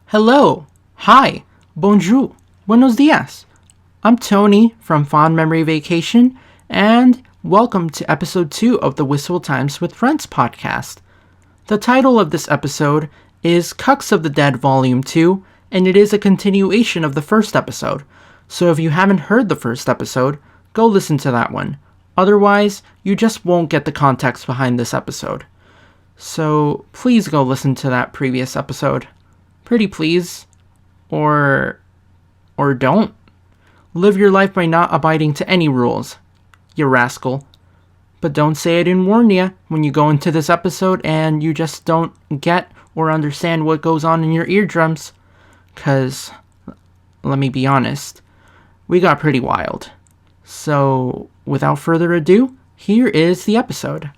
Hello, hi, bonjour, buenos dias. I'm Tony from Fond Memory Vacation, and welcome to episode 2 of the Wistful Times with Friends podcast. The title of this episode is Cucks of the Dead Volume 2, and it is a continuation of the first episode. So if you haven't heard the first episode, go listen to that one. Otherwise, you just won't get the context behind this episode. So please go listen to that previous episode. Pretty please. Or don't. Live your life by not abiding to any rules, you rascal. But don't say I didn't warn you when you go into this episode and you just don't get or understand what goes on in your eardrums. 'Cause, let me be honest, we got pretty wild. So, without further ado, here is the episode.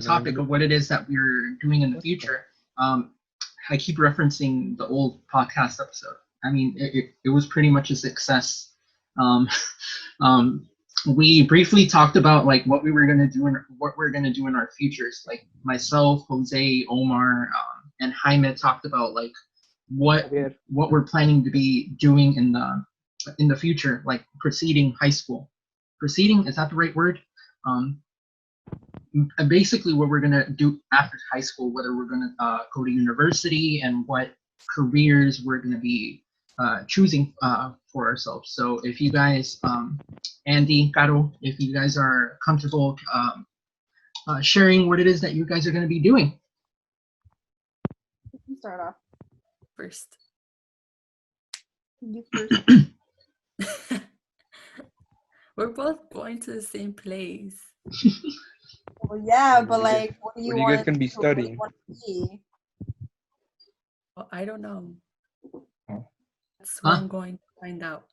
Topic of what it is that we're doing in the future, I keep referencing the old podcast episode. I mean, it was pretty much a success. Um, we briefly talked about like what we were gonna do and what we're gonna do in our futures. Like myself, Jose, Omar, and Jaime talked about like what we're planning to be doing in the future, like preceding high school. Preceding, is that the right word? Basically what we're going to do after high school, whether we're going to go to university and what careers we're going to be choosing for ourselves. So if you guys, Andy, Caro, if you guys are comfortable sharing what it is that you guys are going to be doing. You can start off. First. You first. We're both going to the same place. Well, yeah, but like, what do you want? You guys can be studying. What do you want to be? Well, I don't know. Oh. That's what I'm going to find out.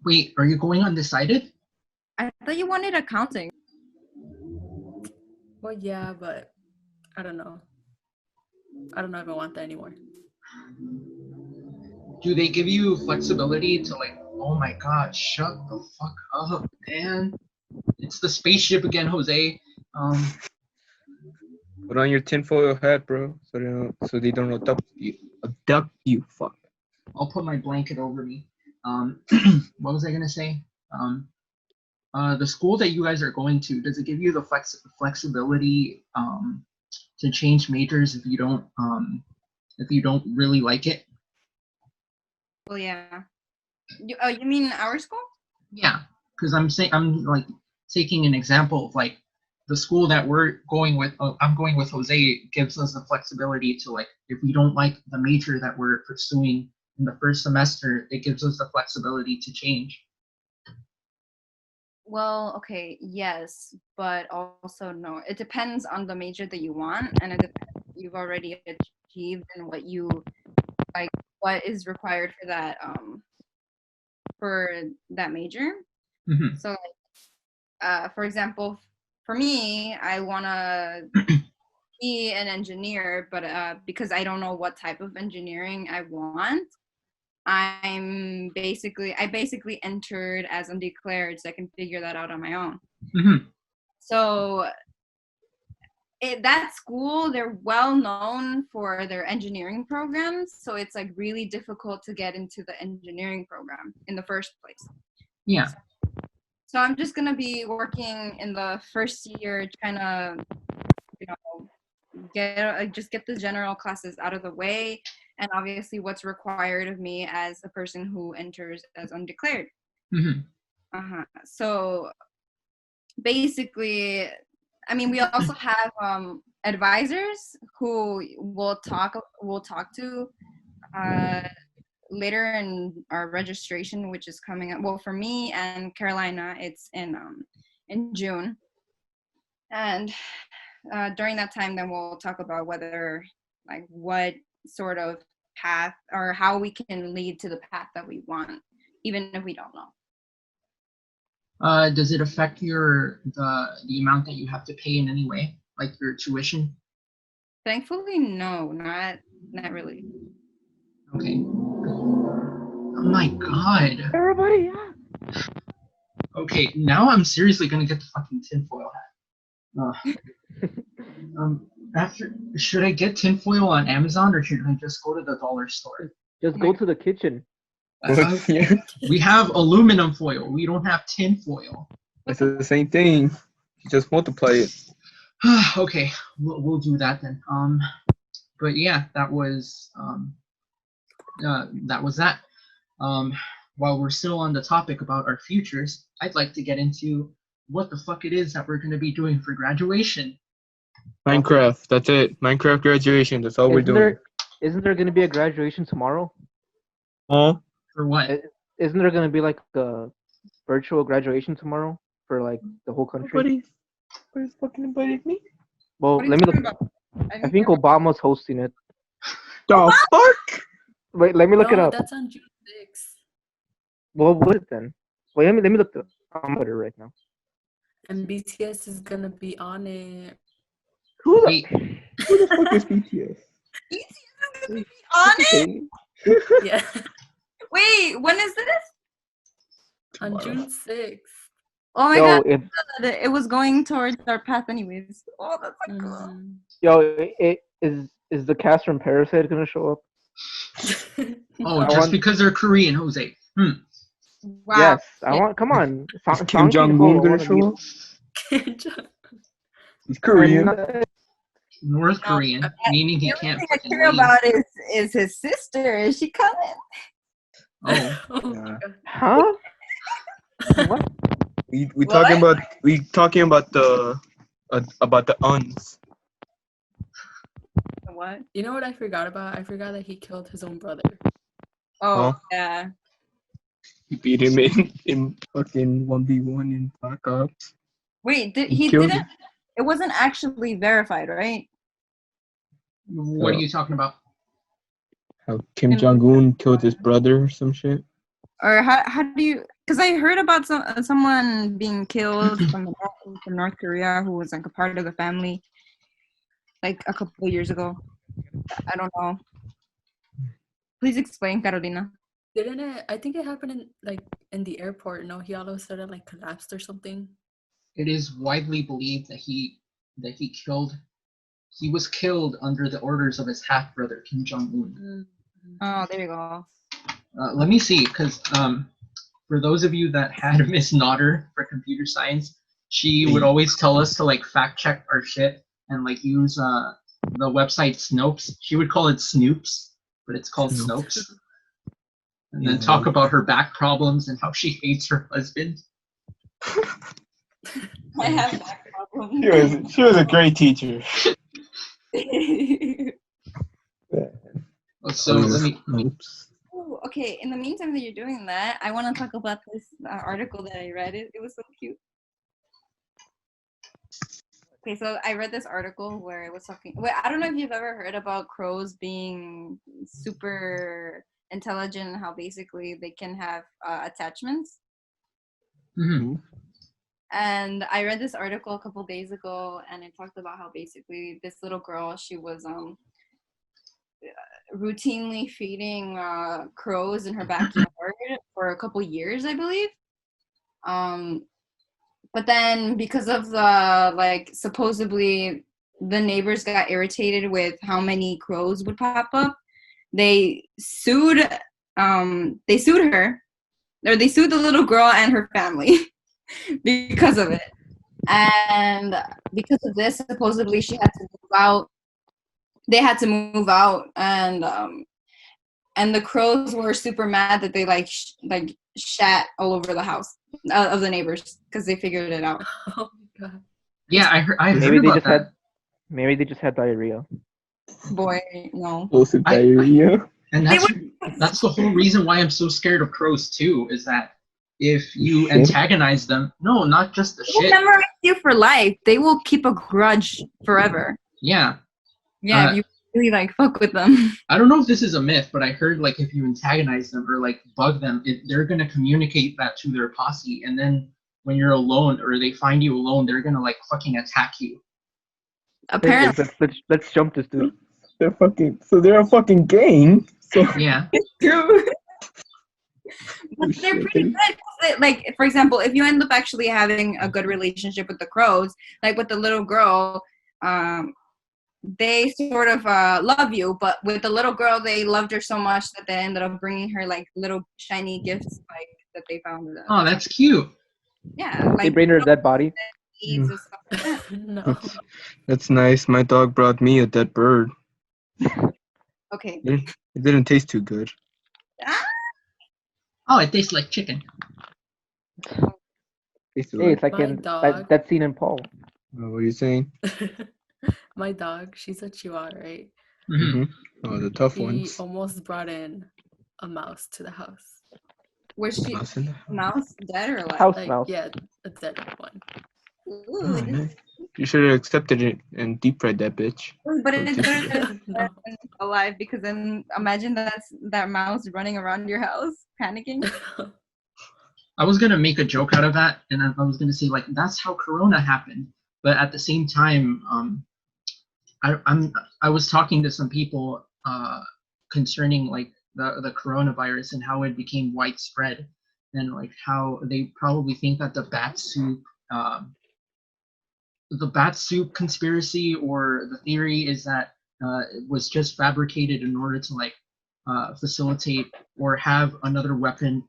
Wait, are you going undecided? I thought you wanted accounting. Well, yeah, but I don't know. I don't know if I want that anymore. Do they give you flexibility to like, oh my god, shut the fuck up, man. It's the spaceship again, Jose. Put on your tinfoil hat, bro, so they don't abduct you. Fuck. I'll put my blanket over me. What was I gonna say? The school that you guys are going to, does it give you the flexibility to change majors if you don't really like it? Well, yeah. You mean our school? Yeah, because I'm like taking an example of like the school that we're going with. I'm going with Jose, gives us the flexibility to like, if we don't like the major that we're pursuing in the first semester, it gives us the flexibility to change. Well, okay, yes, but also no. It depends on the major that you want, and it depends what you've already achieved and what you like, what is required for that major. Mm-hmm. So, like, for example, for me, I wanna be an engineer, but because I don't know what type of engineering I want, I basically entered as undeclared, so I can figure that out on my own. Mm-hmm. So that school, they're well known for their engineering programs, so it's like really difficult to get into the engineering program in the first place. Yeah. So I'm just gonna be working in the first year, trying to, get the general classes out of the way, and obviously what's required of me as a person who enters as undeclared. Mm-hmm. So basically, I mean, we also have advisors who we'll talk to later in our registration, which is coming up. Well, for me and Carolina, it's in June. And during that time, then we'll talk about whether, like, what sort of path or how we can lead to the path that we want, even if we don't know. Does it affect the amount that you have to pay in any way, like your tuition? Thankfully, no, not really. Okay. Oh my god. Everybody, Okay, now I'm seriously gonna get the fucking tinfoil hat. Should I get tinfoil on Amazon or should I just go to the dollar store? just go to the kitchen. Yeah, We have aluminum foil. We don't have tinfoil. it's the same thing. You just multiply it. Okay, we'll do that then. But yeah, that was that. While we're still on the topic about our futures, I'd like to get into what the fuck it is that we're gonna be doing for graduation. Minecraft, that's it. Minecraft graduation, that's all we're doing. Isn't there going to be a graduation tomorrow? Huh? For what? Isn't there going to be like a virtual graduation tomorrow for like the whole country? Nobody's fucking invited me. Well, What are you let me talking look. about? I think Obama's hosting it. The fuck? Wait, let me look it No, up. that's on June 6th. Well, what is it then? Wait, let me look. I'm on it right now. And BTS is gonna be on it. Who the? Wait, Who the fuck is BTS? On it? Okay. Yeah. Wait, when is this? On Tomorrow. June 6th. Oh my Yo, god, it, it was going towards our path anyways. Oh, that's like cool. Mhm. yo, it is the cast from Parasite gonna show up? oh, I just want- because they're Korean, Jose. Wow. Yes, I want. Come on, Is Kim Jung Un gonna show up? He's Korean. North Korean, meaning he The only can't thing I fucking care leave. about is his sister. Is she coming? Oh, Oh my Yeah. God. Huh? What? We What? talking about the uns. What? You know what I forgot about? I forgot that he killed his own brother. Oh, Huh? yeah. He beat him in fucking 1v1 in Black Ops. Wait, He he killed didn't? him. It wasn't actually verified, right? what are you talking about? How Kim Jung Un killed his brother or some shit. Or how do you? Because I heard about someone being killed from North Korea who was like a part of the family, like a couple of years ago. I don't know. Please explain, Carolina. Didn't it? I think it happened in the airport. No, he all of a sudden like collapsed or something. It is widely believed that he was killed under the orders of his half brother Kim Jung Un. Oh, there you go. Let me see, because for those of you that had Miss Nodder for computer science, she would always tell us to like fact check our shit and like use the website Snopes. She would call it Snoops, but it's called Snopes. And then talk about her back problems and how she hates her husband. I have that problem. She was a great teacher. So let me. Oops. Oh, okay, in the meantime that you're doing that, I want to talk about this article that I read. It was so cute. Okay, so I read this article where it was talking. Wait, I don't know if you've ever heard about crows being super intelligent and how basically they can have attachments. Mm-hmm. And I read this article a couple days ago, and it talked about how basically this little girl, she was routinely feeding crows in her backyard for a couple years, I believe. But then because of the like supposedly the neighbors got irritated with how many crows would pop up, they sued her, or they sued the little girl and her family because of it. And because of this, supposedly she had to move out. They had to move out, and the crows were super mad that they like shat all over the house of the neighbors because they figured it out. Oh my God. Yeah, I heard Maybe they about just that. had. Maybe they just had diarrhea. Boy, no. Also diarrhea. And that's the whole reason why I'm so scared of crows too, is that if you Shit? antagonize them, no, not just the They will shit. memorize you for life. They will keep a grudge forever. Yeah. Yeah, if you really like fuck with them. I don't know if this is a myth, but I heard like if you antagonize them or like bug them, they're gonna communicate that to their posse, and then when you're alone or they find you alone, they're gonna like fucking attack you. Apparently, Let's jump this dude. They're a fucking gang. So Yeah. true. But Oh, they're shit, pretty they- good. Like, for example, if you end up actually having a good relationship with the crows, like with the little girl, they sort of love you, but with the little girl, they loved her so much that they ended up bringing her like little shiny gifts, like that they found. Oh, that's cute. Yeah, They like bring her a dead body. seeds and stuff like that. No. That's nice. My dog brought me a dead bird. Okay. It didn't taste too good. Ah, Oh, it tastes like chicken. Tasted Hey, it's like My in dog. that scene in Paul. what are you saying? My dog, she's a Chihuahua, right? Hmm. Oh, the tough He ones. almost brought in a mouse to the house. was she Mouse in there. mouse dead or alive? House Like, mouse. yeah, a dead one. Ooh, Oh, this nice. You should have accepted it and deep fried that bitch. but it's better than No. alive, because then imagine that mouse running around your house panicking. I was gonna make a joke out of that, and I was gonna say like that's how Corona happened. But at the same time, I was talking to some people concerning like the coronavirus and how it became widespread, and like how they probably think that the bat soup conspiracy or the theory is that it was just fabricated in order to like facilitate or have another weapon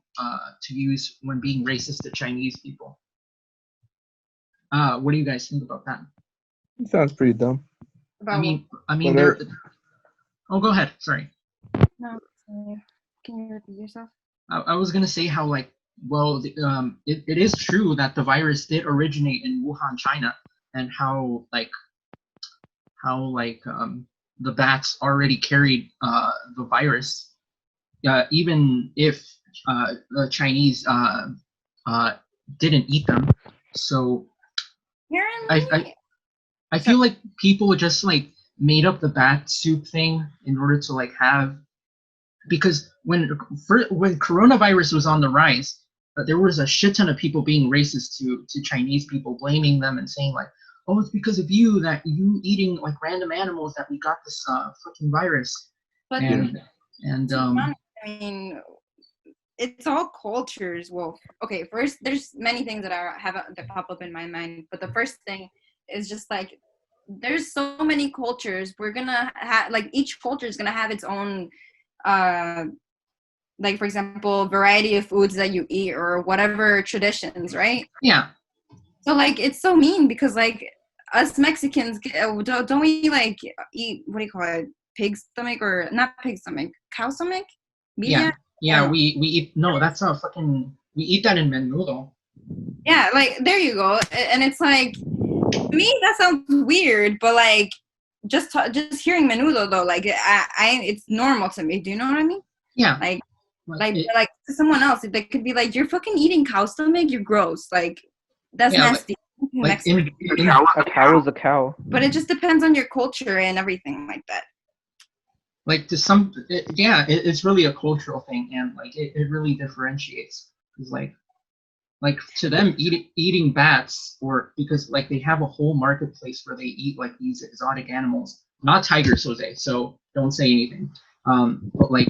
to use when being racist to Chinese people. What do you guys think about that? It sounds pretty dumb. About I mean, Well, there. Oh, go ahead. Sorry. no, can you repeat yourself? I was gonna say how like well it is true that the virus did originate in Wuhan, China, and how the bats already carried the virus, even if the Chinese didn't eat them. So Apparently, I feel like people just like made up the bat soup thing in order to like have, because when coronavirus was on the rise, there was a shit ton of people being racist to Chinese people, blaming them and saying like, oh, it's because of you that you eating like random animals that we got this fucking virus. but And to be honest, I mean, it's all cultures. Well, okay, first there's many things that that pop up in my mind, but the first thing is just like there's so many cultures. We're gonna have like each culture is gonna have its own like for example variety of foods that you eat or whatever traditions, right? yeah, So like it's so mean because like us Mexicans don't we like eat, what do you call it, pig stomach, or not pig stomach, cow stomach? yeah, Yeah. we eat, no, that's a fucking, we eat that in menudo. Yeah, like there you go. And it's like, to me that sounds weird, but like just hearing menudo though, like I it's normal to me. Do you know what I mean? Yeah, Like to someone else, they could be like, you're fucking eating cow stomach, you're gross. Like that's yeah, nasty. like A cow is a cow. But it just depends on your culture and everything like that. like to it's really a cultural thing, and like it really differentiates. It's like to them eating bats, or because like they have a whole marketplace where they eat like these exotic animals, not tigers, Jose, so don't say anything, but like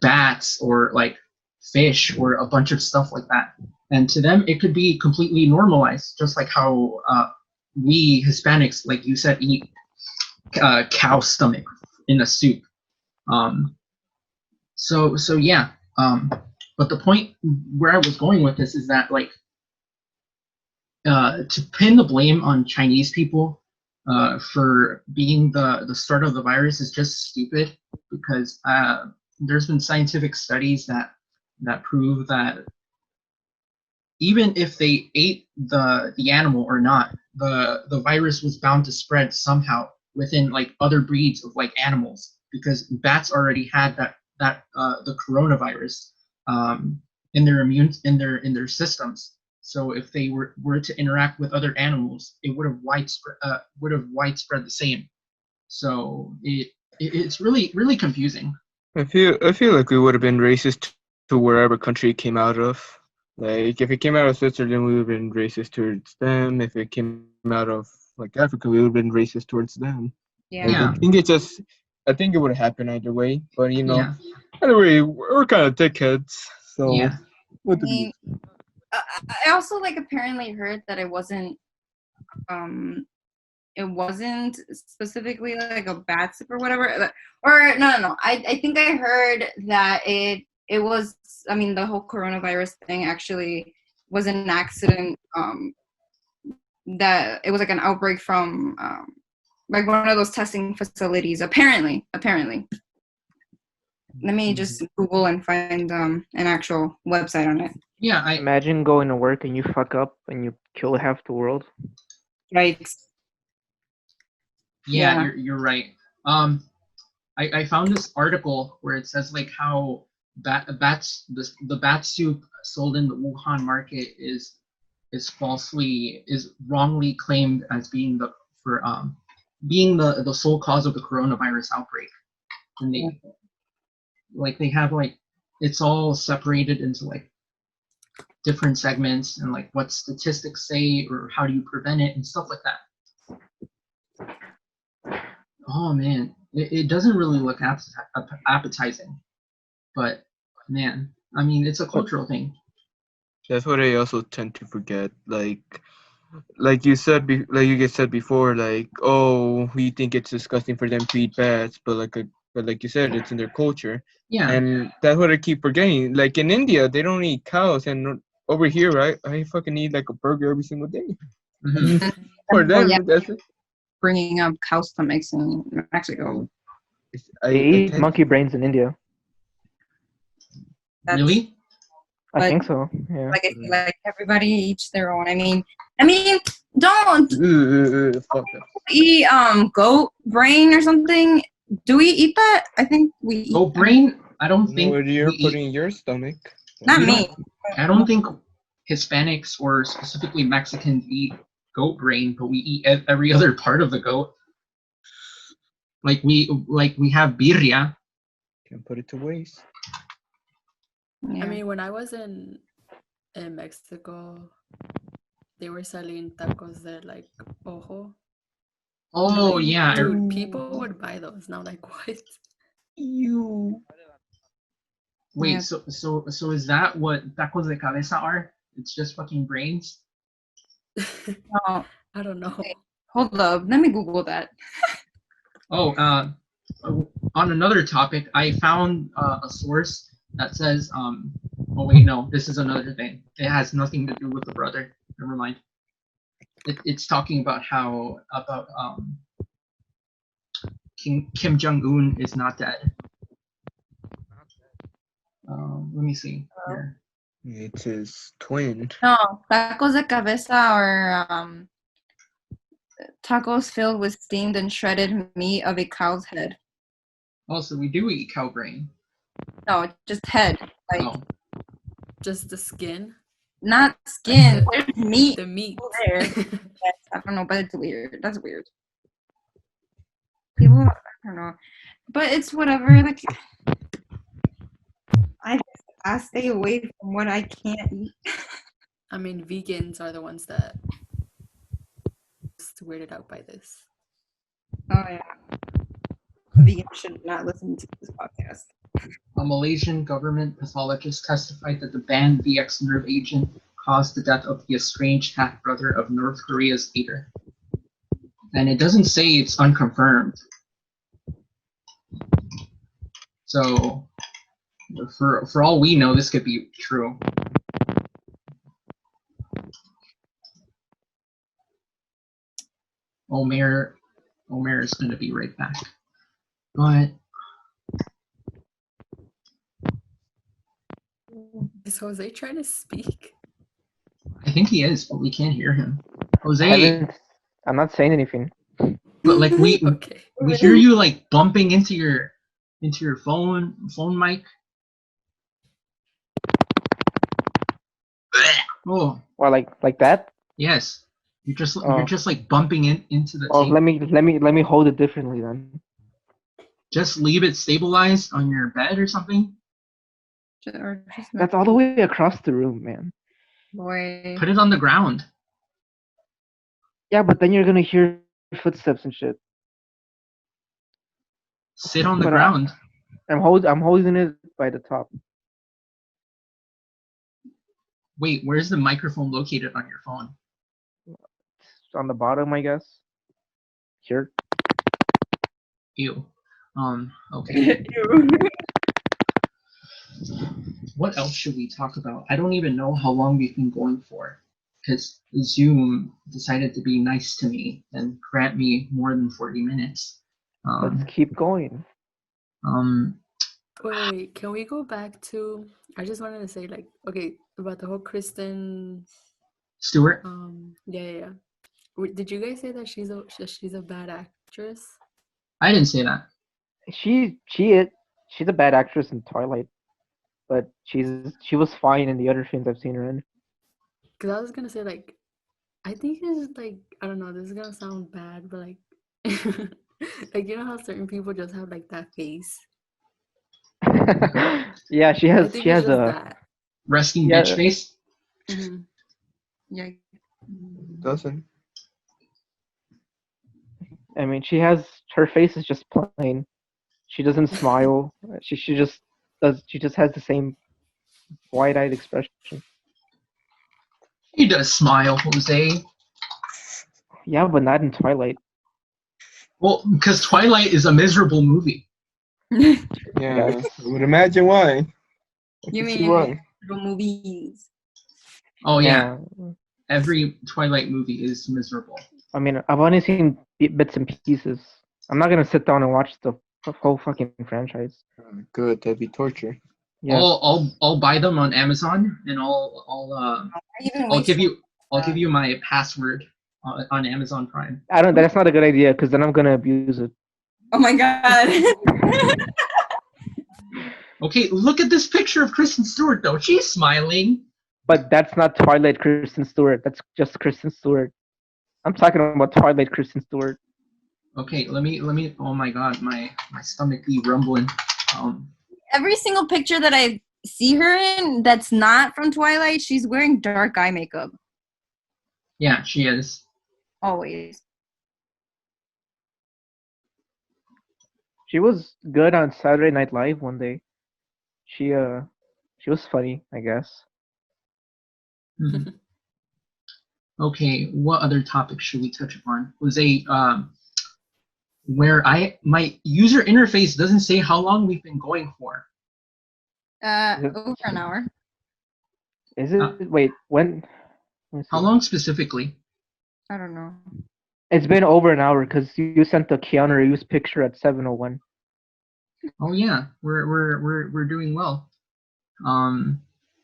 bats or like fish or a bunch of stuff like that, and to them it could be completely normalized, just like how we Hispanics, like you said, eat cow stomach in a soup. So yeah. But the point where I was going with this is that like to pin the blame on Chinese people for being the start of the virus is just stupid, because there's been scientific studies that prove that even if they ate the animal or not, the virus was bound to spread somehow within like other breeds of like animals, because bats already had that the coronavirus. in their in their systems. So if they were to interact with other animals, it would have widespread the same. So it's really confusing. I feel like we would have been racist to wherever country it came out of. Like if it came out of Switzerland, we would have been racist towards them. If it came out of like Africa, we would have been racist towards them. Yeah. Like, Yeah. I think it would have happened either way. But Yeah. either way, we're kind of dickheads. So Yeah. what I do we? mean, I also like apparently heard that it wasn't specifically like a bat soup or whatever, or no. I think I heard that it was, I mean, the whole coronavirus thing actually was an accident, that it was like an outbreak from like one of those testing facilities, apparently. Let me just Google and find an actual website on it. Yeah, I Imagine going to work and you fuck up and you kill half the world. Right. yeah, Yeah. you're right. I found this article where it says like how the bat soup sold in the Wuhan market is wrongly claimed as being the sole cause of the coronavirus outbreak. And they have like it's all separated into like different segments and like what statistics say or how do you prevent it and stuff like that. Oh man, it doesn't really look appetizing, but man, I mean it's a cultural thing. That's what I also tend to forget. Like you said, like you guys said before, like, oh, we think it's disgusting for them to eat bats, but like you said, it's in their culture, Yeah, and that's what I keep forgetting. Like in India, they don't eat cows, and over here, right, I fucking eat like a burger every single day. mhm. For Well, yeah, them, that's it. bringing up cow stomachs in Mexico. They I eat tend monkey brains in India. That's- Really? I But- think so. Yeah. Like I feel like everybody eats their own. I mean, don't fuck that. eat goat brain or something. Do we eat that? I think we eat. Goat brain? I don't think What you're we eat- putting in your stomach. Not we me. I don't think Hispanics or specifically Mexicans eat goat brain, but we eat every other part of the goat. Like we have birria. Can't put it to waste. Yeah. I mean, when I was in Mexico, they were selling tacos there like ojo. Oh yeah, Dude, people would buy those. Now, like, what? You. wait. Yeah. So is that what tacos de cabeza are? It's just fucking brains. Oh, I don't know. okay. Hold up. Let me Google that. Oh, on another topic, I found a source that says, oh wait, no, this is another thing. It has nothing to do with the brother. Never mind. It's talking about Kim Jung Un is not dead. Let me see here. It's his twin. No, tacos de cabeza or tacos filled with steamed and shredded meat of a cow's head. Also, we do eat cow brain. No, just head. Like, Oh, Just the skin, not skin. There's meat the meat. there. Yes, I don't know, but it's weird. That's weird. People, I don't know. But it's whatever. Like, I stay away from what I can't eat. I mean, vegans are the ones that just weirded out by this. Oh, yeah. A vegan should not listen to this podcast. a Malaysian government pathologist testified that the banned VX nerve agent caused the death of the estranged half-brother of North Korea's leader. And it doesn't say it's unconfirmed. So, for all we know, this could be true. Omare is going to be right back. But Is Jose trying to speak? I think he is, but we can't hear him. Jose, I'm not saying anything. but like we Okay. we hear you like bumping into your phone mic. Oh, Or like that? yes. You're Oh. just like bumping into the Oh, table. let me hold it differently then. Just leave it stabilized on your bed or something. Or just That's all the way across the room, man. boy. Put it on the ground. Yeah, but then you're gonna hear footsteps and shit. Sit on the But ground. I'm holding it by the top. Wait, where's the microphone located on your phone? It's on the bottom, I guess. Here. Ew. Okay. Ew. What else should we talk about? I don't even know how long we've been going for, because Zoom decided to be nice to me and grant me more than 40 minutes. Let's keep going. Wait, can we go back to? I just wanted to say, like, okay, about the whole Kristen. Stewart? Yeah. Did you guys say that she's a bad actress? I didn't say that. She's a bad actress in Twilight, but she was fine in the other films I've seen her in. Because I was gonna say, like, I think it's like, I don't know, this is gonna sound bad, but like, like, you know how certain people just have like that face. Yeah, she I has think she it's has just a that. Resting Yeah. bitch face? Mm-hmm. Yeah. Doesn't. I mean, her face is just plain. She doesn't smile. She just has the same wide-eyed expression. He does smile, Jose. Yeah, but not in Twilight. Well, because Twilight is a miserable movie. Yeah, Yes. I would imagine why. I You can see mean why. the movies? Oh yeah, every Twilight movie is miserable. I mean, I've only seen bits and pieces. I'm not gonna sit down and watch the whole fucking franchise. Good, that'd be torture. Yes. I'll buy them on Amazon, and I'll give you my password on Amazon Prime. I don't. That's not a good idea because then I'm gonna abuse it. Oh my god. Okay, look at this picture of Kristen Stewart though. She's smiling. But that's not Twilight Kristen Stewart. That's just Kristen Stewart. I'm talking about Twilight Kristen Stewart. Okay, let me. Oh my god, my stomach be rumbling. Every single picture that I see her in that's not from Twilight, she's wearing dark eye makeup. Yeah, she is. Always. She was good on Saturday Night Live one day. She was funny, I guess. Mm-hmm. Okay, what other topics should we touch upon? Jose, where my user interface doesn't say how long we've been going for. Over an hour. Is it? Wait, when? How long specifically? I don't know. It's been over an hour because you sent the Keanu Reeves picture at 7:01. Oh yeah, we're doing well.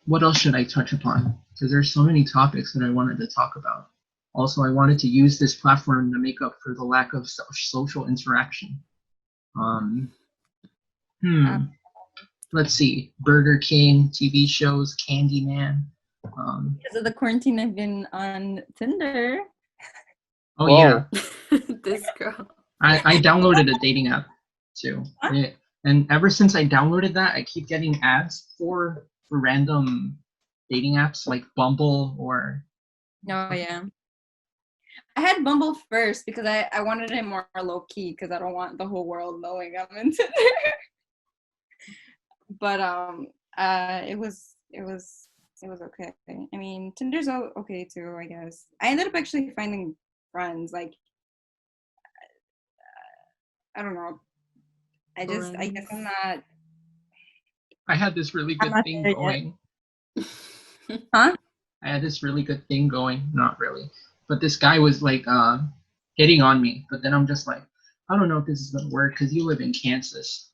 What else should I touch upon? Because there's so many topics that I wanted to talk about. Also, I wanted to use this platform to make up for the lack of social interaction. Let's see. Burger King, TV shows, Candyman. Because of the quarantine, I've been on Tinder. Oh Whoa. yeah. This girl. I downloaded a dating app too. Huh? And ever since I downloaded that, I keep getting ads for random dating apps like Bumble or. Oh yeah. I had Bumble first because I wanted it more low key because I don't want the whole world knowing I'm in Tinder. But it was okay. I mean, Tinder's okay too, I guess. I ended up actually finding friends. Like, I don't know. I guess I'm not. I had this really good thing going. Huh? I had this really good thing going. Not really, but this guy was like hitting on me. But then I'm just like, I don't know if this is gonna work because you live in Kansas.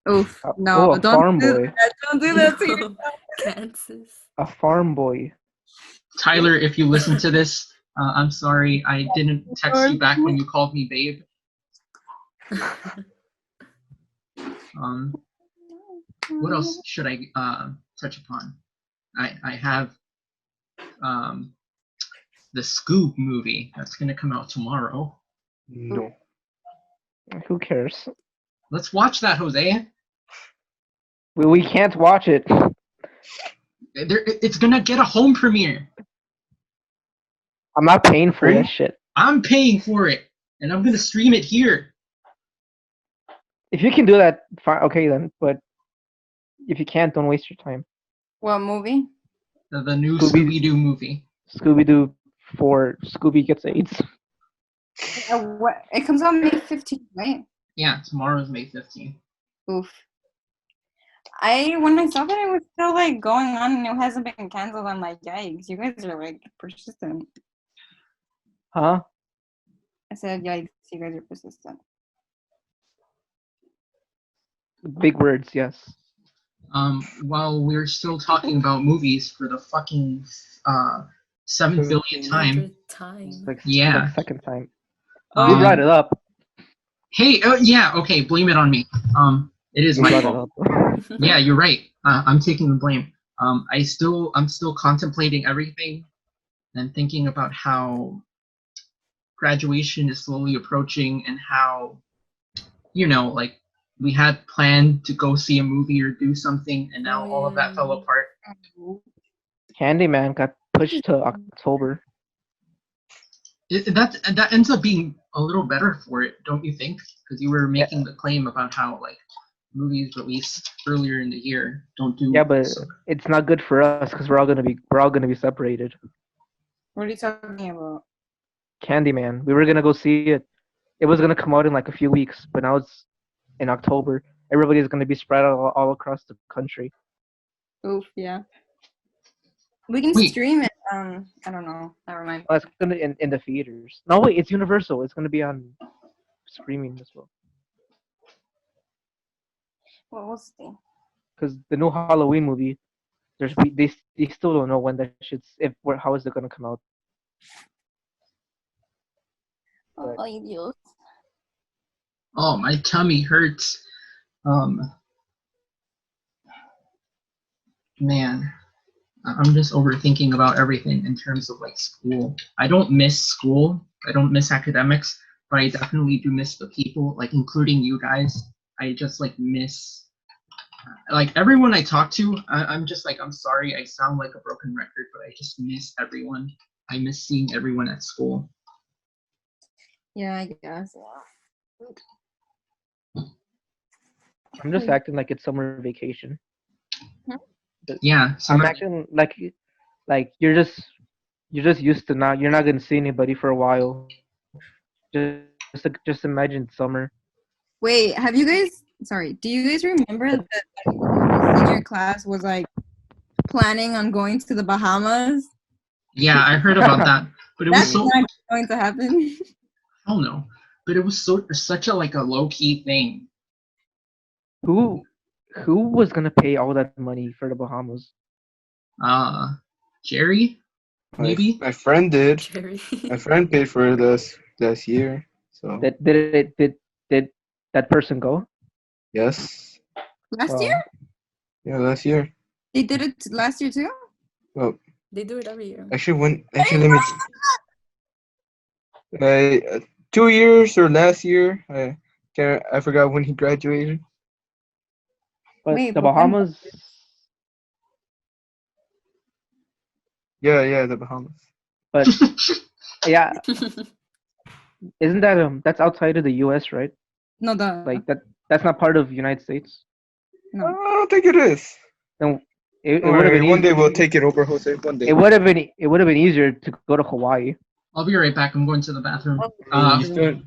Oof. No, a farm boy. Don't do that to yourself. Kansas. A farm boy. Tyler, if you listen to this, I'm sorry. I didn't text you back when you called me babe. What else should I touch upon? I have the Scoob movie that's gonna come out tomorrow. No. Who cares? Let's watch that, Jose. We can't watch it. It's gonna get a home premiere. I'm not paying for Are that you? shit. I'm paying for it, and I'm gonna stream it here. If you can do that, fine. Okay then. But if you can't, don't waste your time. What movie? The new Scooby- Scooby-Doo movie. Scooby-Doo 4. Scooby gets AIDS. What? It comes out May 15th, right? Yeah, tomorrow's May 15th. Oof. When I saw that it was still like going on and it hasn't been canceled, I'm like, yikes, you guys are like persistent. Huh? I said, yikes, you guys are persistent. Big words, yes. While we're still talking about movies for the fucking 7 billionth time. Yeah. Like second time. Oh, You yeah. brought it up. Hey, yeah, okay, blame it on me. It is You my brought it fault. up. Yeah, you're right. I'm taking the blame. I'm still contemplating everything and thinking about how graduation is slowly approaching and how, like we had planned to go see a movie or do something, and now all of that fell apart. Candyman got pushed to October. That ends up being a little better for it, don't you think? Because you were making the claim about how like movies released earlier in the year don't do. Yeah, but it's not good for us because we're all gonna be separated. What are you talking about? Candyman. We were gonna go see it. It was gonna come out in like a few weeks, but now it's in October. Everybody's gonna be spread out all across the country. Oof, yeah. We can Wait. stream it. I don't know. Never mind. Oh, it's gonna in the theaters. No, wait, it's Universal. It's gonna be on streaming as well. Well, we'll see. Because the new Halloween movie, they still don't know when that shit's how is it gonna come out. But- Ay, Dios. Oh, my tummy hurts. Man, I'm just overthinking about everything in terms of like school. I don't miss school. I don't miss academics, but I definitely do miss the people, like including you guys. I just like miss like everyone I talk to. I'm just like, I'm sorry, I sound like a broken record, but I just miss everyone. I miss seeing everyone at school. Yeah, I guess. I'm just acting like it's summer vacation. Yeah, I'm acting like you're just used to you're not gonna see anybody for a while. Just imagine summer. Wait, have you guys? Sorry, do you guys remember that the senior class was like planning on going to the Bahamas? Yeah, I heard about that, but it was That's so. not going to happen. I don't know, but it was such a like a low key thing. Who was gonna pay all that money for the Bahamas? Jerry, maybe. My friend did. Jerry. My friend paid for this last year. So Did that person go? yes. Last Wow. year? Yeah, last year. They did it last year too? Well, They do it every year. actually, let me. 2 years or last year. I forgot when he graduated. But Wait, the but when- Bahamas. Yeah, the Bahamas. But yeah, isn't that that's outside of the U.S., right? No, Like that's not part of United States. I no. don't think it is. Then it Don't would have worry, been one day easy. we'll take it over, Jose. One day. It would have been easier to go to Hawaii. I'll be right back. I'm going to the bathroom.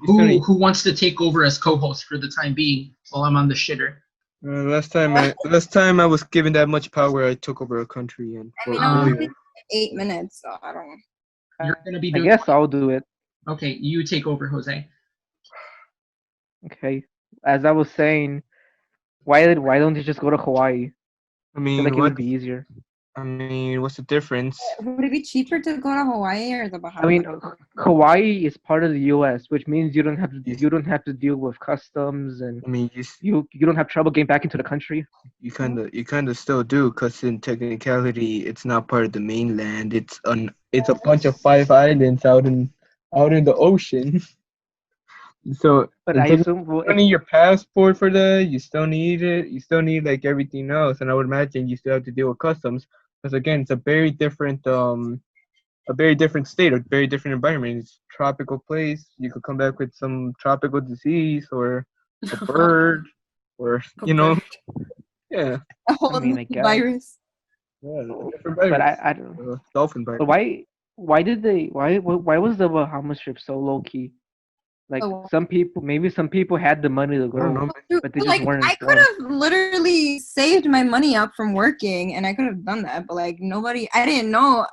Who wants to take over as co-host for the time being while I'm on the shitter? Last time I was given that much power, I took over a country and I mean, I'm I'm only only 8 minutes, so I don't know. You're gonna be I doing. guess I'll do it. Okay, you take over, Jose. Okay. As I was saying, why don't you just go to Hawaii? I I feel mean, like it would be easier. I mean, what's the difference? Would it be cheaper to go to Hawaii or the Bahamas? I mean, Hawaii is part of the U.S., which means you don't have to deal with customs, and I mean, you don't have trouble getting back into the country. you kind of still do, because in technicality, it's not part of the mainland. It's a bunch of 5 islands out in the ocean. So But I until assume, well, you don't need your passport for that, you still need it. You still need like everything else, and I would imagine you still have to deal with customs, because again, it's a very different state, a very different environment. It's a tropical place. You could come back with some tropical disease or a bird, or yeah, A whole I mean, new I guess. virus. yeah, a different but virus. I don't know. Dolphin But virus. why was the Bahamas trip so low key? Like Oh. some people had the money to I don't know, go, man. Dude, but they just like, weren't I could informed. have literally saved my money up from working, and I could have done that. But like nobody, I didn't know.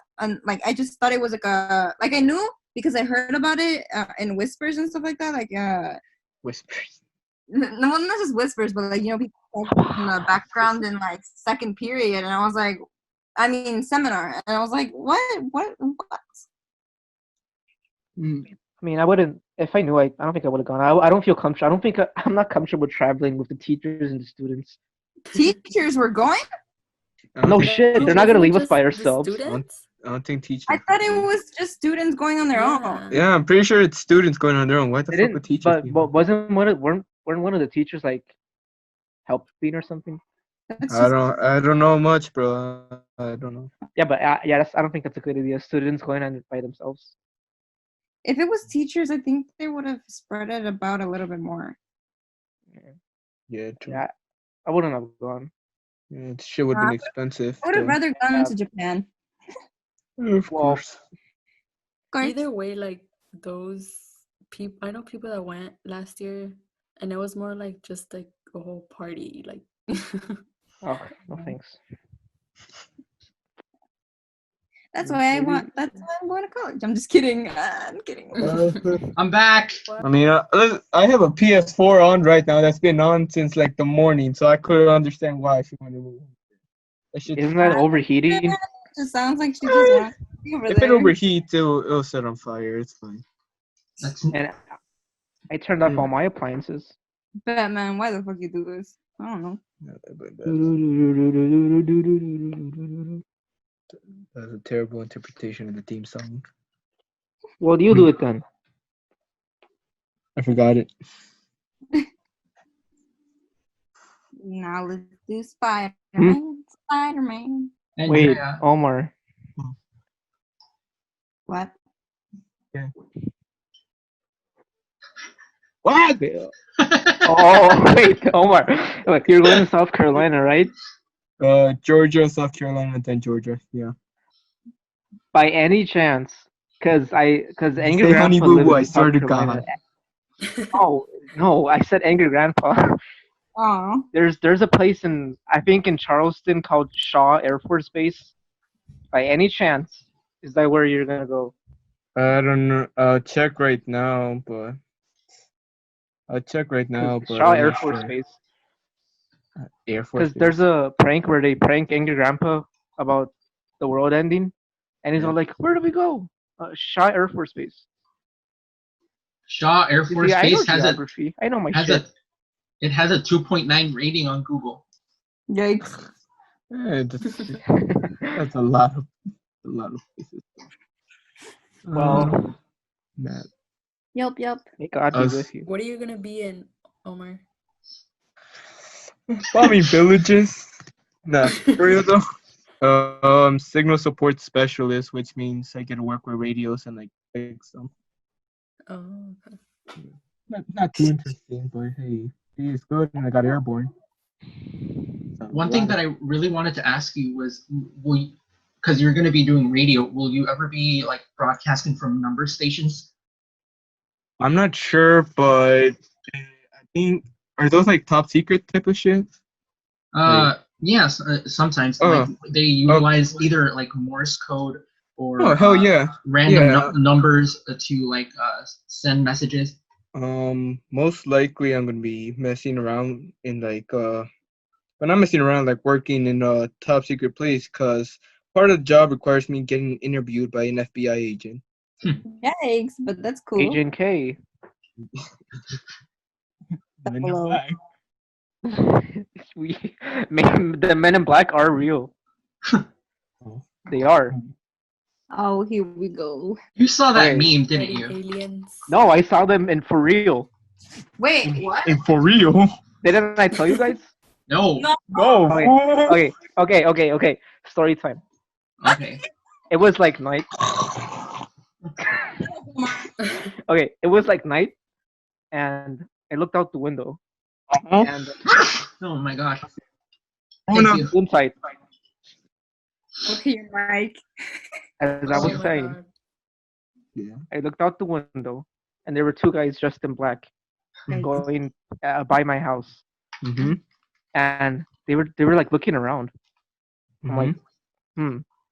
Like I just thought it was like I knew because I heard about it in whispers and stuff like that. Like Whispers. no, not just whispers, but like people talking in the background in like second period, and I was like, seminar, and I was like, what? I mean, I wouldn't if I knew. I don't think I would have gone. I don't feel comfortable. I don't think I'm not comfortable traveling with the teachers and the students. Teachers were going? I don't No think- shit, they're not gonna leave us by ourselves. Students? I don't think teachers. I thought it was just students going on their own. Yeah, I'm pretty sure it's students going on their own. Why the They fuck didn't, would teachers? but be but wasn't weren't one of the teachers like helping or something? That's I just, don't know much, bro. I don't know. Yeah, but I don't think that's a good idea. Students going on it by themselves. if it was teachers, I think they would have spread it about a little bit more. Yeah, true. Yeah, I wouldn't have gone. Yeah, shit would have been expensive. I would have though. rather gone to Japan. Of Well, course. Either way, like those people, I know people that went last year, and it was more like just like a whole party. Like, Oh, no thanks. That's why I'm going to college. I'm just kidding. I'm kidding. I'm back. I mean, I have a PS4 on right now that's been on since like the morning, so I couldn't understand why she wanted to move. That shit, Isn't that overheating? It just sounds like she just wants to be over if there. it overheats, it'll set on fire. It's fine. That's And I turned off all my appliances. Batman, why the fuck you do this? I don't know. That's a terrible interpretation of the theme song. Well, you do it then. I forgot it. Now let's do Spider-Man. Spider-Man. Wait, Andrea. Omar. What? What? Oh, wait, Omar. Look, you're going to South Carolina, right? Georgia, South Carolina, then Georgia. Yeah. By any chance? Because Angry Say honey Grandpa boo lives boo, I in swear South to Carolina. God. Oh, no, I said Angry Grandpa. Oh. There's a place in Charleston called Shaw Air Force Base. By any chance, is that where you're gonna go? I don't know. I'll check right now, but Shaw I'm Air not Force sure. Base. Air Force. Because there's a prank where they prank Angry Grandpa about the world ending, and he's all like, "Where do we go? Shaw Air Force Base." Shaw Air You Force see, I know Base geography. I know my shit. it has a 2.9 rating on Google. Yikes. That's a lot of places. Well, Matt. Yep. may God be Us. with you. what are you gonna be in, Omar? Probably villages. Nah, for real though. Signal support specialist, which means I get to work with radios and like fix them. Oh, okay. Not too interesting, but hey, it's good, and I got airborne. So, One thing that I really wanted to ask you was, because you're going to be doing radio, will you ever be like broadcasting from number stations? I'm not sure, but I think are those like top secret type of shit? Yes, sometimes Oh. like they utilize either like Morse code or Oh hell yeah! random Yeah. numbers to like send messages. Most likely I'm gonna be messing around in like But I'm messing around, like working in a top secret place, because part of the job requires me getting interviewed by an FBI agent. Yikes, but that's cool. Agent K. Men in Hello. Black. The Men in Black are real. They are. Oh, here we go. You saw that Okay. meme, didn't Fighting you? aliens. No, I saw them in For Real. Wait, what? And for real? Didn't I tell you guys? No. No. No. Okay. Story time. Okay. It was like night. Okay, it was like night, and I looked out the window, Uh-huh. and Oh my gosh. Oh, Thank no. you. inside, Okay, Mike. as I Oh was my saying, God. Yeah. I looked out the window, and there were two guys dressed in black Right. going by my house, Mm-hmm. and they were like looking around. I'm like,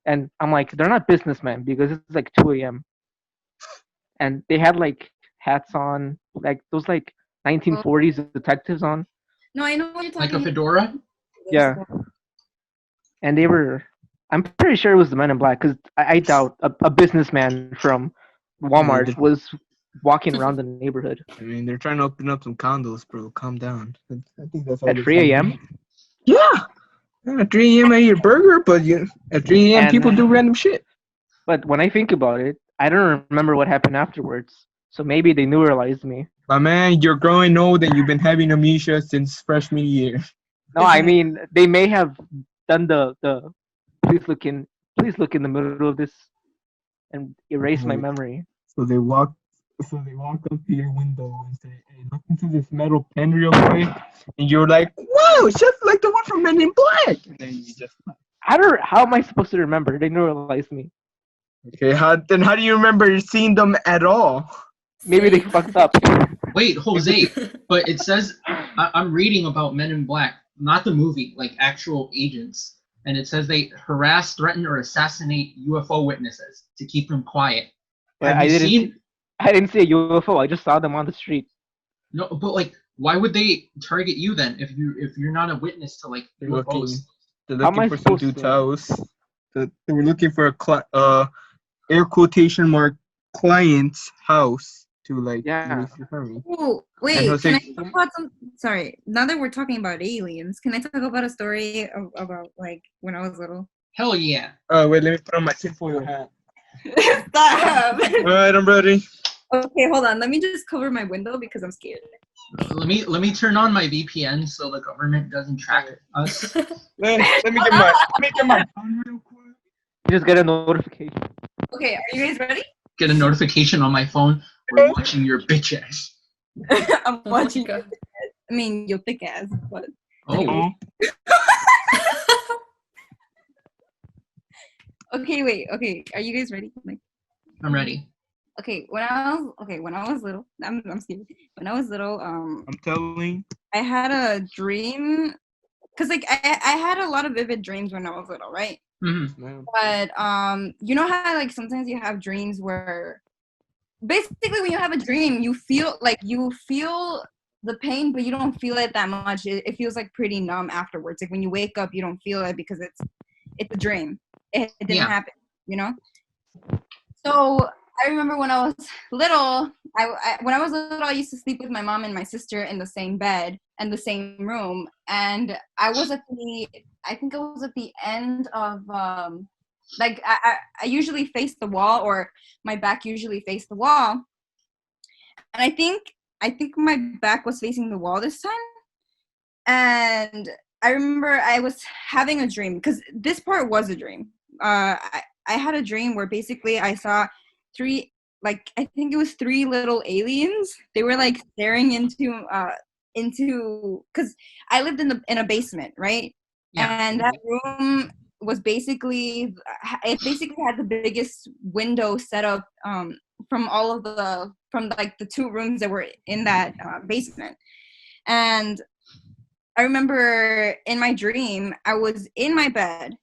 and I'm like, they're not businessmen because it's like 2 a.m. and they had like hats on, like those like 1940s detectives on. No, I know what you're Like talking a fedora? Yeah. And they were, I'm pretty sure it was the Men in Black, because I doubt a businessman from Walmart was walking around the neighborhood I mean, they're trying to open up some condos, bro. Calm down. I think that's all at they're 3 trying to a.m. do. Yeah. At 3 a.m. I eat a burger, but at 3 a.m. And- people do random shit. But when I think about it, I don't remember what happened afterwards. So maybe they neuralized me. My man, you're growing old and you've been having amnesia since freshman year. No, I mean they may have done the please look in the middle of this and erase my memory. So they walk up to your window and say, "Hey, look into this metal pen real quick," and you're like, "Whoa, it's just like the one from Men in Black." And then you just How am I supposed to remember? They neuralized me. okay. How do you remember seeing them at all? Maybe they Same. fucked up. Wait, Jose. But it says I'm reading about Men in Black, not the movie, like actual agents. And it says they harass, threaten, or assassinate UFO witnesses to keep them quiet. Yeah, Have you seen? I didn't see a UFO. I just saw them on the street. No, but like, why would they target you then if you're not a witness to like They're UFOs? They're How am looking I for some supposed dude's to- house. They were looking for a air quotation mark client's house to like Yeah. erase your memory. Oh, wait, And Jose- can I talk about some? Sorry, now that we're talking about aliens, can I talk about a story about like when I was little? Hell yeah. Wait, let me put on my tinfoil hat. Stop. All right, I'm ready. Okay, hold on. Let me just cover my window because I'm scared. Let me turn on my VPN so the government doesn't track us. Let me get my phone real quick. You just get a notification. Okay, are you guys ready? Get a notification on my phone. We're watching your bitch ass. I'm Oh my watching. God. I mean, your thick ass, but Oh, okay, wait. Okay, are you guys ready? Like, I'm ready. okay, when I was little, I'm scared. When I was little, I'm telling. I had a dream, cause like I had a lot of vivid dreams when I was little, right? Mm-hmm. But you know how like sometimes you have dreams where basically when you have a dream you feel the pain but you don't feel it that much. It feels like pretty numb afterwards. Like when you wake up you don't feel it because it's a dream. It didn't happen, you know? So I remember when I was little, when I was little, I used to sleep with my mom and my sister in the same bed and the same room. And I was I think it was at the end of, like, I usually face the wall, or my back usually faced the wall. And I think my back was facing the wall this time. And I remember I was having a dream, because this part was a dream. I had a dream where basically I saw three, like, I think it was three little aliens. They were like staring into because I lived in a basement, right? Yeah. And that room was basically had the biggest window set up from like the two rooms that were in that basement. And I remember in my dream I was in my bed,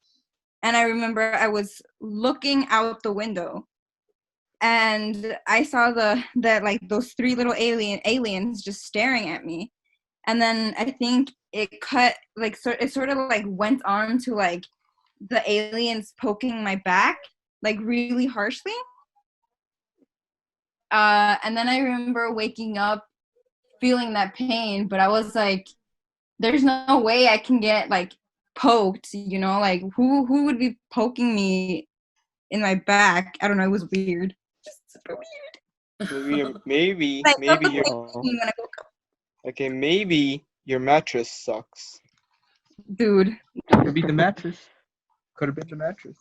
and I remember I was looking out the window, and I saw that like those three little aliens just staring at me. and then I think it cut like it sort of like went on to like the aliens poking my back like really harshly. And then I remember waking up feeling that pain, but I was like, there's no way I can get like poked, you know, like who would be poking me in my back? I don't know, it was weird. Just super weird. Maybe I felt the your pain when I woke up. okay, maybe your mattress sucks. Dude, Could be the mattress. Could have been the mattress.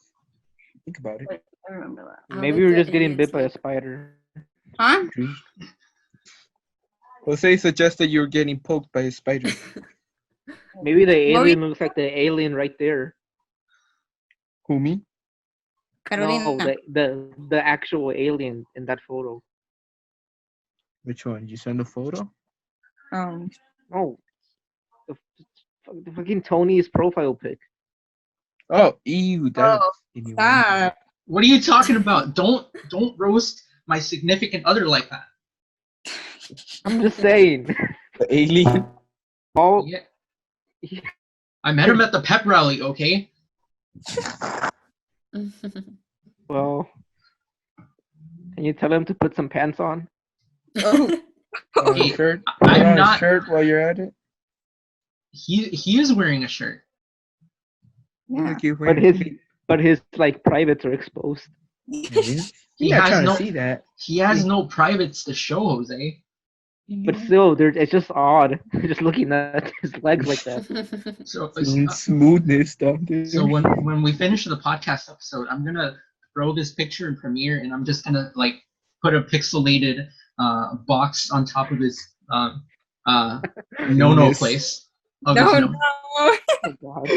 Think about it. I remember that. Maybe we were just getting bit by a spider. Huh? Jose suggested you were getting poked by a spider. Maybe the alien looks like the alien right there. Who, me? Carolina. No, the actual alien in that photo. Which one? You send a photo? No, the fucking Tony's profile pic. Oh, ew! Stop. What are you talking about? Don't roast my significant other like that. I'm just saying. The alien. Oh, yeah. I met him at the pep rally. Okay. Well, can you tell him to put some pants on? Oh. Okay, Shirt. I'm not. Shirt while you're at it. He is wearing a shirt. Yeah. But his like privates are exposed. He not has trying no. to see that. He has no privates to show, Jose. But still, it's just odd. Just looking at his legs like that. So smoothness down there. So when we finish the podcast episode, I'm gonna throw this picture in Premiere, and I'm just gonna like put a pixelated box on top of his no place. Of his No. Oh, God.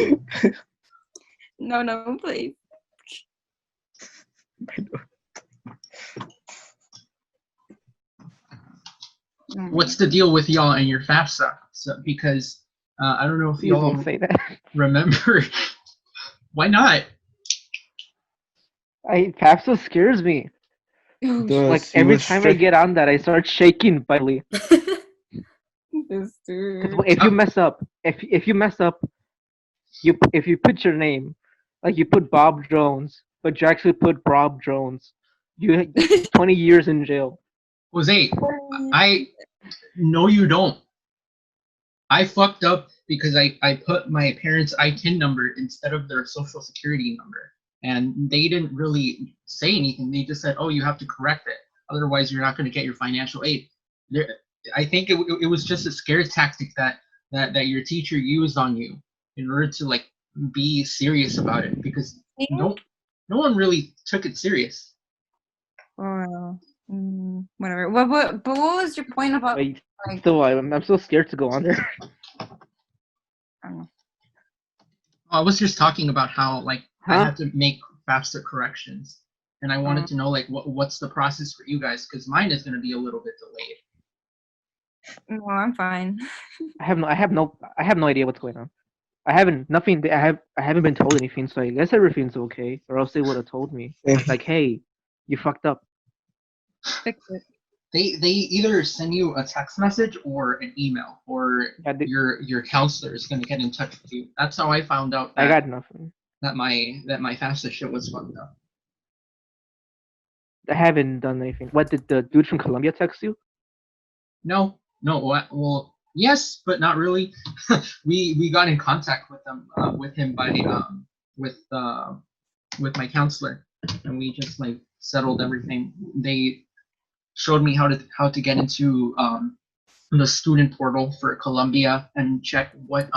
No, please. What's the deal with y'all and your FAFSA? So, because I don't know if Please y'all don't say that. remember. Why not? FAFSA scares me. Like every time I get on that, I start shaking violently. This dude. If you mess up, if you mess up, if you put your name, like you put Bob Jones, but you actually put Bob Jones, you 20 years in jail. Jose, no, you don't. I fucked up because I put my parents' ITIN number instead of their social security number. And they didn't really say anything. They just said, oh, you have to correct it. Otherwise, you're not going to get your financial aid. I think it was just a scare tactic that your teacher used on you in order to like be serious about it, because no one really took it serious. Oh, whatever. But what was your point about? Wait, like, still, I'm so scared to go on there. I don't know. I was just talking about how like I had to make faster corrections, and I wanted to know like what's the process for you guys, because mine is going to be a little bit delayed. No, I'm fine. I have no idea what's going on. I haven't been told anything, so I guess everything's okay. Or else they would have told me, like, hey, you fucked up. Fix it. They either send you a text message or an email, or your counselor is going to get in touch with you. That's how I found out. I got nothing. That my FAFSA shit was fucked up. I haven't done anything. What, did the dude from Colombia text you? No. Well, yes, but not really. we got in contact with him by with my counselor, and we just like settled everything. They showed me how to get into the student portal for Colombia and check what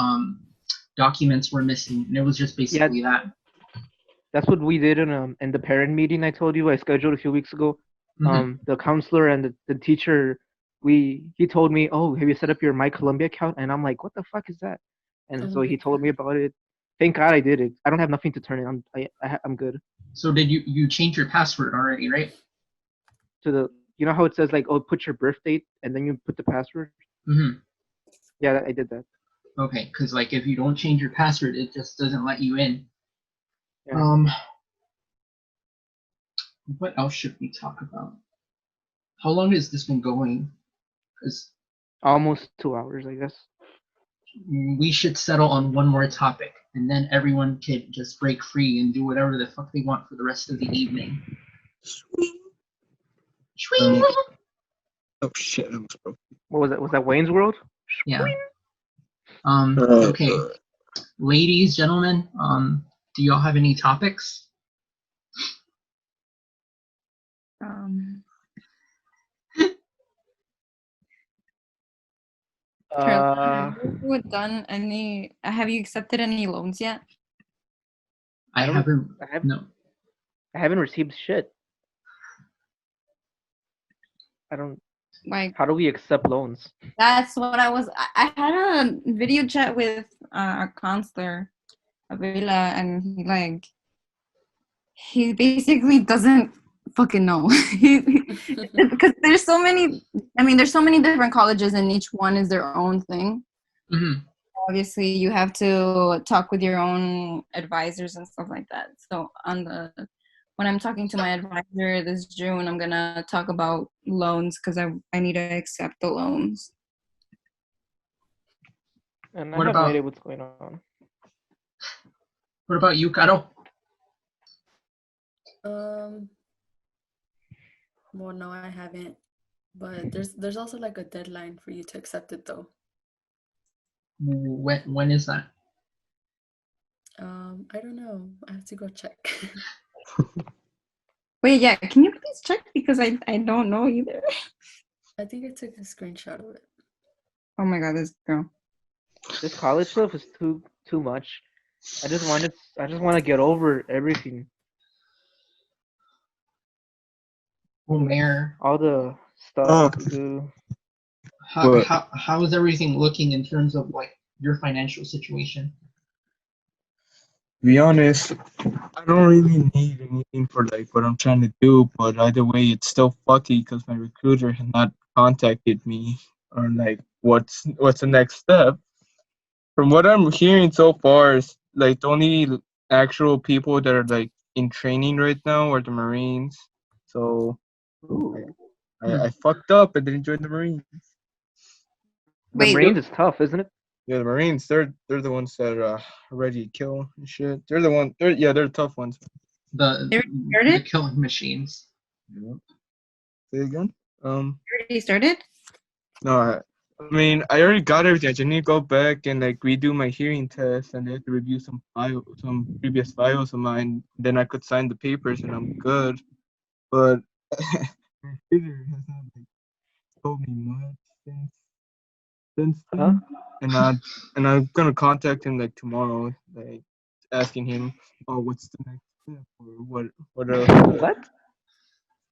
documents were missing, and it was just basically that. That's what we did in the parent meeting I told you I scheduled a few weeks ago. Mm-hmm. The counselor and the teacher, he told me, oh, have you set up your My Colombia account? And I'm like, what the fuck is that? And so he told me about it. Thank God I did it. I don't have nothing to turn in. I'm good. So did you change your password already, right? To the, you know how it says like, oh, put your birth date and then you put the password? Mm-hmm. Yeah, I did that. Okay, because like if you don't change your password, it just doesn't let you in. Yeah. What else should we talk about? How long has this been going? Because almost 2 hours, I guess. we should settle on one more topic, and then everyone could just break free and do whatever the fuck they want for the rest of the evening. Um, oh shit, I almost broke. What was that? Was that Wayne's World? Yeah. Okay. Ladies, gentlemen, do y'all have any topics? Caroline, have you accepted any loans yet? I haven't. No. I haven't received shit. I don't. Like, how do we accept loans? That's what I had a video chat with our counselor, Avila, and he basically doesn't fucking know. Because there's so many different colleges and each one is their own thing. Mm-hmm. Obviously, you have to talk with your own advisors and stuff like that. So when I'm talking to my advisor this June, I'm gonna talk about loans because I need to accept the loans. And What I have about- no idea what's going on. What about you, Caro? Well, no, I haven't. But there's also like a deadline for you to accept it though. When is that? I don't know. I have to go check. Wait, yeah, can you please check because I don't know either. I think I took a screenshot of it. Oh my god, this girl. This college stuff is too much. I just want to get over everything. Omare, All the stuff to do. how is everything looking in terms of like your financial situation? To be honest, I don't really need anything for like what I'm trying to do, but either way, it's still fucky because my recruiter has not contacted me on like what's the next step. From what I'm hearing so far, is like the only actual people that are like in training right now are the Marines. So I fucked up and didn't join the Marines. The Wait, Marines is tough, isn't it? Yeah, the Marines, they're the ones that are ready to kill and shit. They're the tough ones. The killing machines. Yeah. Say again? You already started? No, I mean I already got everything. I just need to go back and like redo my hearing test, and they have to review some previous files of mine. Then I could sign the papers, and I'm good. But my recruiter has not like told me much since then. And I'm gonna contact him like tomorrow, like asking him, oh, what's the next step, or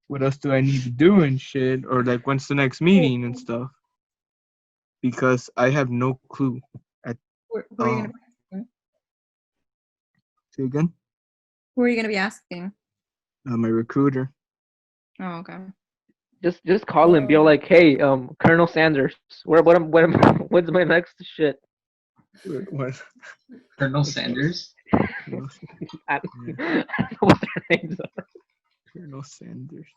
what else do I need to do and shit, or like when's the next meeting and stuff, because I have no clue. Who are you gonna be asking? Say again? Who are you gonna be asking? My recruiter. Oh, okay. Just call him, be all like, hey, Colonel Sanders, what's my next shit? What? Colonel Sanders. I don't know what their names are. Colonel Sanders.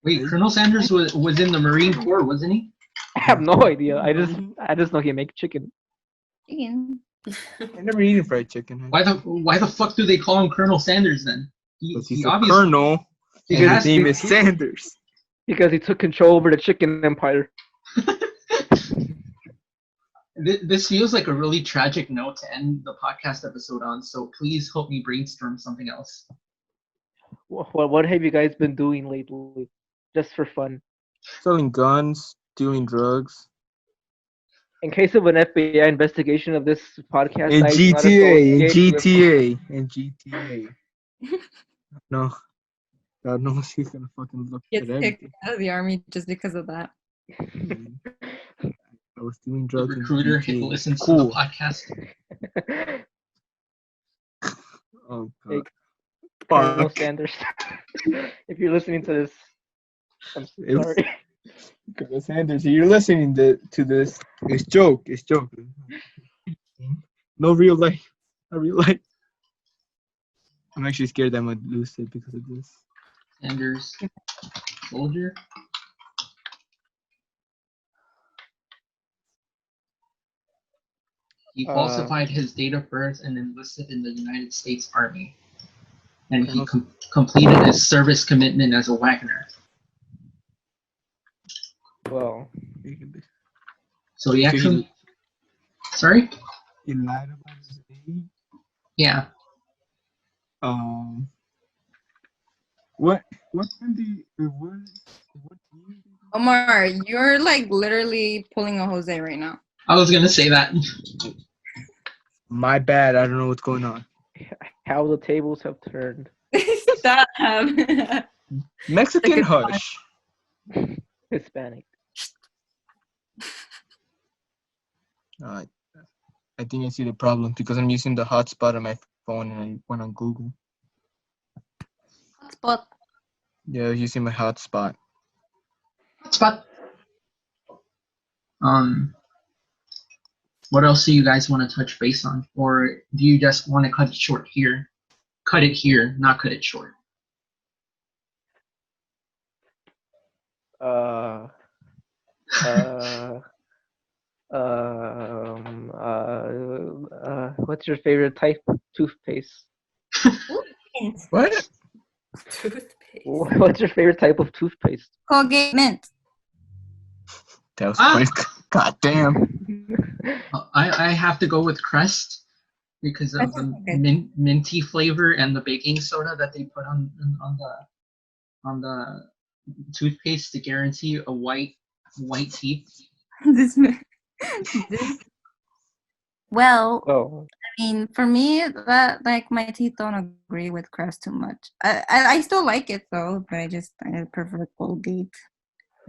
Wait, Colonel Sanders was in the Marine Corps, wasn't he? I have no idea. I just know he makes chicken. Chicken. I never eaten fried chicken. Why the fuck do they call him Colonel Sanders then? Because he's a colonel, and his name is Sanders. Because he took control over the chicken empire. This feels like a really tragic note to end the podcast episode on, so please help me brainstorm something else. What have you guys been doing lately? Just for fun. Selling guns, doing drugs. In case of an FBI investigation of this podcast, In I do not GTA. associate No. God knows he's gonna fucking look Gets at kicked everything. out of the army just because of that. I was doing The drugs. recruiter in GTA. listens to Cool. the podcast. Oh Hey, god. Colonel Fuck. Sanders, if you're listening to this, I'm so It was- sorry. Colonel Sanders, you're listening to this. It's joke. No real life. Not real life. I'm actually scared that I might lose it because of this. Sanders, soldier. He falsified his date of birth and enlisted in the United States Army. And he completed his service commitment as a Wagner. Well, So he actually... Sorry? He lied about his age. Yeah. What country? What year? Omar, you're like literally pulling a Jose right now. I was gonna say that. My bad. I don't know what's going on. how the tables have turned. Stop. Mexican hush. Hispanic. I think I see the problem because I'm using the hotspot on my phone and I went on Google. Hotspot. Yeah, I was using my hotspot. Spot. What else do you guys want to touch base on? Or do you just want to cut it short here? Cut it here, not cut it short. What's your favorite type of toothpaste? What? Toothpaste. What's your favorite type of toothpaste? Colgate mint. That was quick. God damn. I have to go with Crest because of the minty flavor and the baking soda that they put on the toothpaste to guarantee a white teeth. Well, Oh, I mean, for me, that like my teeth don't agree with Crest too much. I still like it though, but I prefer Colgate.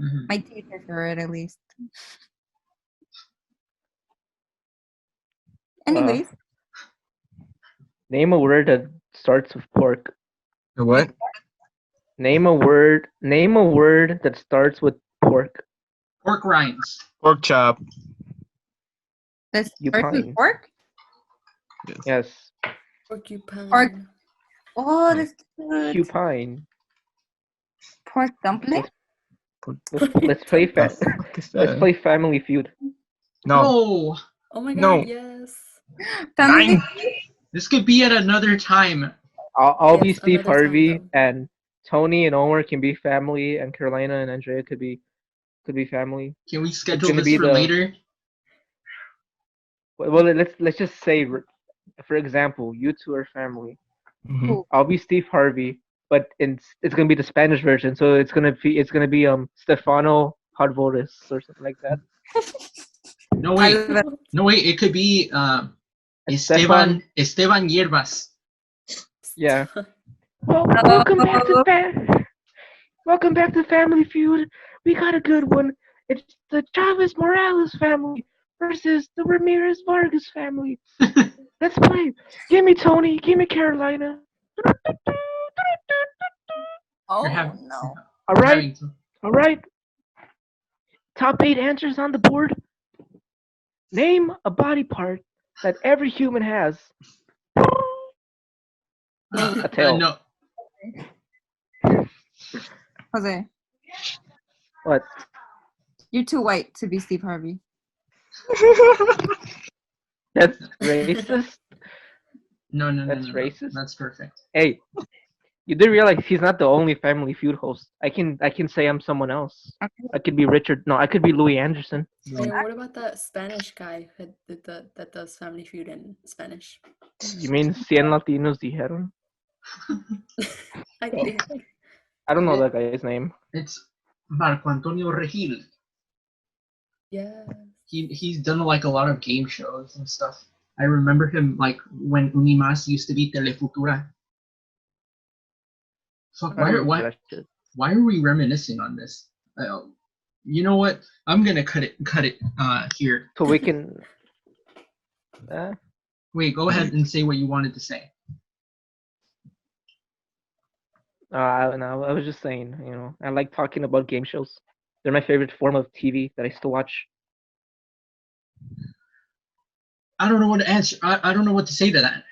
Mhm. My teeth prefer it at least. Anyways, name a word that starts with pork. The what? Name a word that starts with pork. Pork rinds. Pork chop. this You starts with pine. pork. Yes. Porcupine. Pork. Oh, that's good. Cupine. Pork dumpling. Let's play The fuck is let's that? play Family Feud. No. No, Oh my god, No. yes. Family Nine. Feud? this could be at another time. I'll be Yes, Steve another time, Harvey, though. and Tony and Omar can be family, and Carolina and Andrea could be family. Can we schedule gonna this be for later? Well, let's just say, for example, you two are family. Mhm. I'll be Steve Harvey, but it's gonna be the Spanish version, so it's gonna be Stefano Hardvoris or something like that. No wait, it could be Stefan. Esteban Hierbas. Yeah. Well, welcome back to Family Feud. We got a good one. It's the Chavez Morales family versus the Ramirez Vargas family. Let's play. Give me Tony. Give me Carolina. Oh You're no. All right. Top 8 answers on the board. Name a body part that every human has. A tail. No. Jose, What? you're too white to be Steve Harvey. That's racist. No. That's racist. That's perfect. Hey, you do realize he's not the only Family Feud host. I can say I'm someone else. I could be Richard. No, I could be Louis Anderson. Hey, what about that Spanish guy that does Family Feud in Spanish? You mean 100 Latinos dijeron? I think. I don't know that guy's name. It's Marco Antonio Regil. Yeah. He's done like a lot of game shows and stuff. I remember him like when Unimas used to be Telefutura. Fuck, why are we reminiscing on this? You know what? I'm gonna cut it here. So we can. Wait, go ahead and say what you wanted to say. No, I was just saying. I like talking about game shows. They're my favorite form of TV that I still watch. I don't know what to answer. I don't know what to say to that.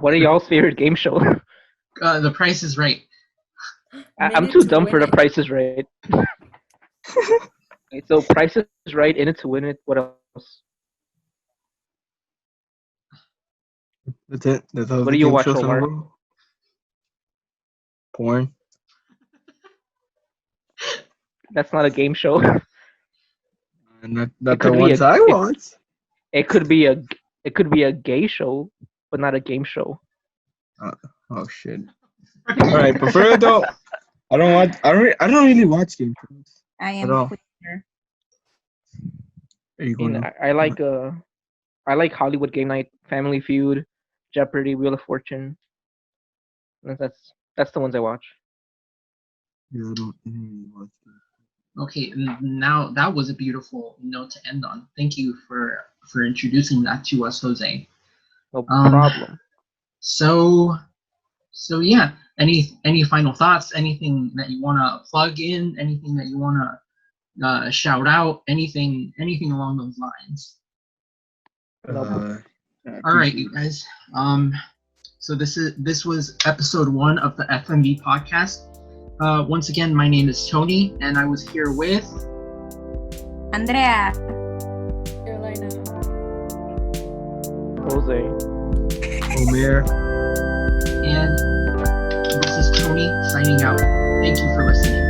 What are y'all's favorite game show? The Price is Right. I'm too dumb for The Price is Right. Okay, so Price is Right, In It to Win It. What else? That's it. That's all What the do you game watch, shows Omar? about. Porn. That's not a game show. And not It the could be ones a I it, watch. it could be a gay show, but not a game show. Oh shit. All right, but further though, I don't really watch game shows I at am all. queer. There you I go mean, now. I like Hollywood Game Night, Family Feud, Jeopardy, Wheel of Fortune. That's the ones I watch. Yeah, I don't really watch them. Okay, now that was a beautiful note to end on. Thank you for introducing that to us, Jose. No problem. So yeah. Any final thoughts? Anything that you want to plug in? Anything that you want to shout out? Anything along those lines? All right, you guys. So this was episode 1 of the FMB podcast. Once again, my name is Tony, and I was here with Andrea. Carolina. Jose. Omare. and this is Tony signing out. Thank you for listening.